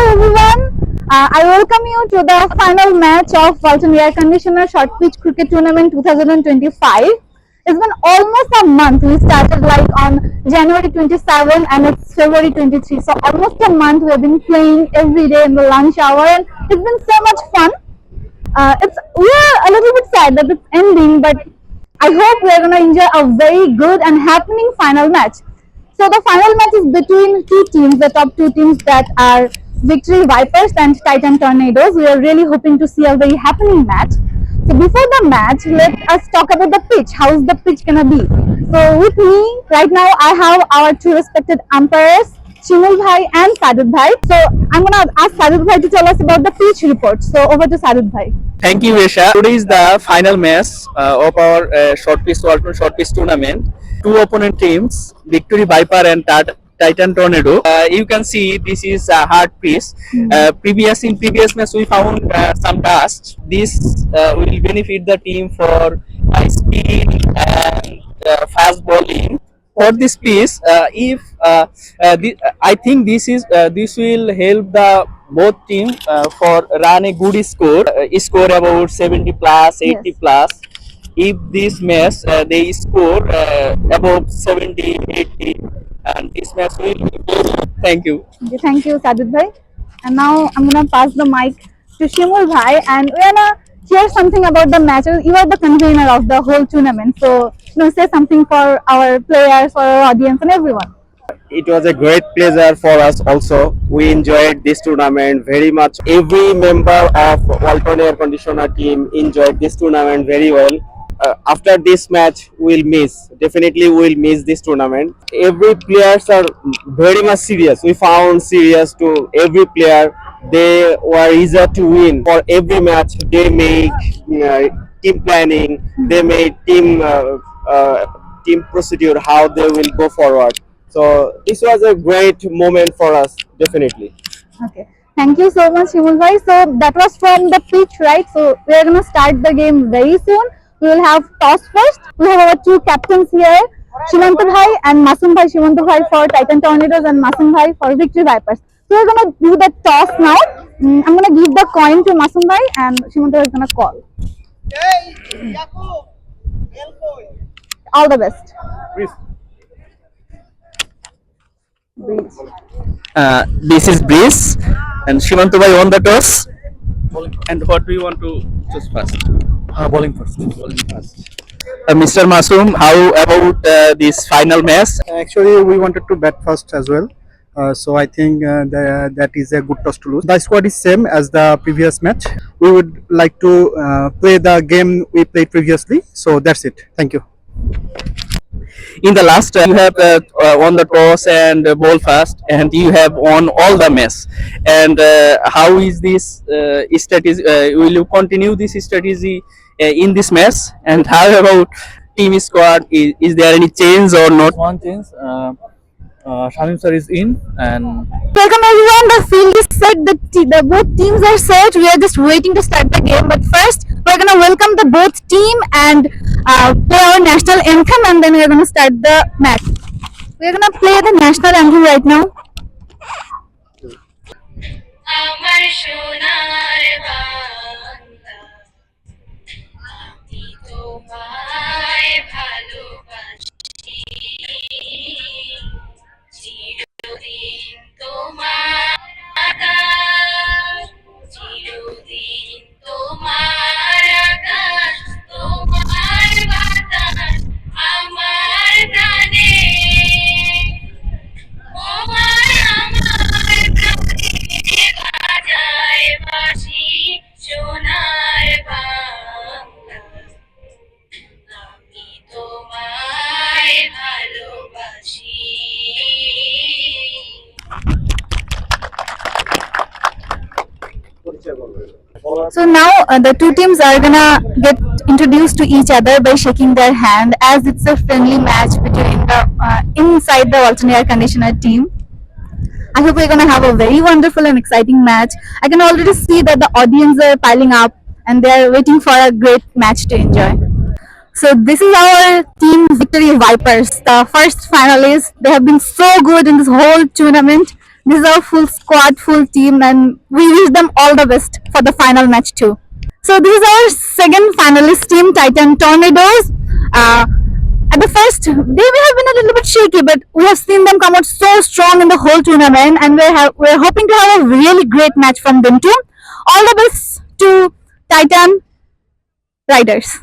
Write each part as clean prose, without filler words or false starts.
everyone. I welcome you to the final match of Walton Air Conditioner Short Pitch Cricket Tournament 2025. It's been almost a month. We started like on January 27 and it's February 23. So almost a month we have been playing every day in the lunch hour and it's been so much fun. We're a little bit sad that it's ending, but I hope we're gonna enjoy a very good and happening final match. So the final match is between two teams, the top two teams that are Victory Vipers and Titan Tornadoes. We are really hoping to see a very happening match. So before the match, let us talk about the pitch. How is the pitch gonna be? So with me right now, I have our two respected umpires, Shimul Bhai and Sadud Bhai. So I'm gonna ask Sadud Bhai to tell us about the pitch report. So over to Sadud Bhai. Thank you, Resha. Today is the final match of our Walton short pitch tournament. Two opponent teams, Victory Viper and Titan Tornado. You can see this is a hard pitch. In previous match we found some dust. This will benefit the team for speed and fast bowling. For this piece, I think this will help the both team for run a good score, score about 70 plus, 80 Yes. plus. If this match they score above 70, 80, and this match will be good. Thank you. Okay, thank you, Sadud Bhai. And now I'm gonna pass the mic to Shimul Bhai, and we're gonna hear something about the match. You are the convener of the whole tournament, so say something for our players, for our audience, and everyone. It was a great pleasure for us also. We enjoyed this tournament very much. Every member of Walton Air Conditioner team enjoyed this tournament very well. After this match, definitely we'll miss this tournament. Every players are very much serious. We found serious to every player. They were eager to win. For every match, they make team planning. They made team procedure how they will go forward. So this was a great moment for us, definitely. Okay. Thank you so much, Shimul Bhai. So that was from the pitch, right? So we are gonna start the game very soon. We will have toss first. We have our two captains here, Shimant Bhai and Masum Bhai. Shimant Bhai for Titan Tornadoes and Masum Bhai for Victory Vipers. So we're gonna do the toss now. I'm gonna give the coin to Masum Bhai and Shimant Bhai is gonna call. All the best. Breathe. This is Breeze and Shimantu Bhai on the toss. And what do you want to choose first? Bowling first. Mr. Masum, how about this final match? Actually, we wanted to bat first as well. So I think that is a good toss to lose. The squad is same as the previous match. We would like to play the game we played previously. So that's it. Thank you. In the last, you have won the toss and bowl first, and you have won all the match. And how is this strategy? Will you continue this strategy in this match? And how about team squad? Is there any change or not? One change, Shamim sir is in, and Welcome everyone. The field is set. The both teams are set. We are just waiting to start the game. But first, we're gonna welcome the both team and play our national anthem, and then we're gonna start the match. We're gonna play the national anthem right now. আমার সোনার বাংলা আমি তোমায় ভালোবাসি চিরদিন তোমার আকাশ চিরদিন তোমার আকাশ তোমার বাতাস আমার প্রাণে তোমার আমার প্রাণে বাজায় বাঁশি সোনার বাংলা আমি তোমায় ভালোবাসি। So now the two teams are gonna get introduced to each other by shaking their hand, as it's a friendly match between the inside the Walton Air Conditioner team. I hope we're gonna have a very wonderful and exciting match. I can already see that the audience are piling up and they're waiting for a great match to enjoy. So this is our team Victory Vipers, the first finalists. They have been so good in this whole tournament. This is our full squad, full team, and we wish them all the best for the final match too. So this is our second finalist team, Titan Tornadoes. At the first, they may have been a little bit shaky, but we have seen them come out so strong in the whole tournament, and we're hoping to have a really great match from them too. All the best to Titan Riders.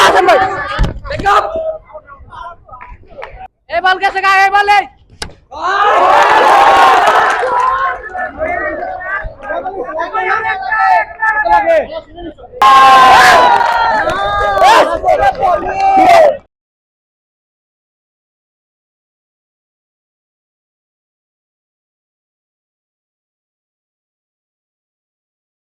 Hasan Bey.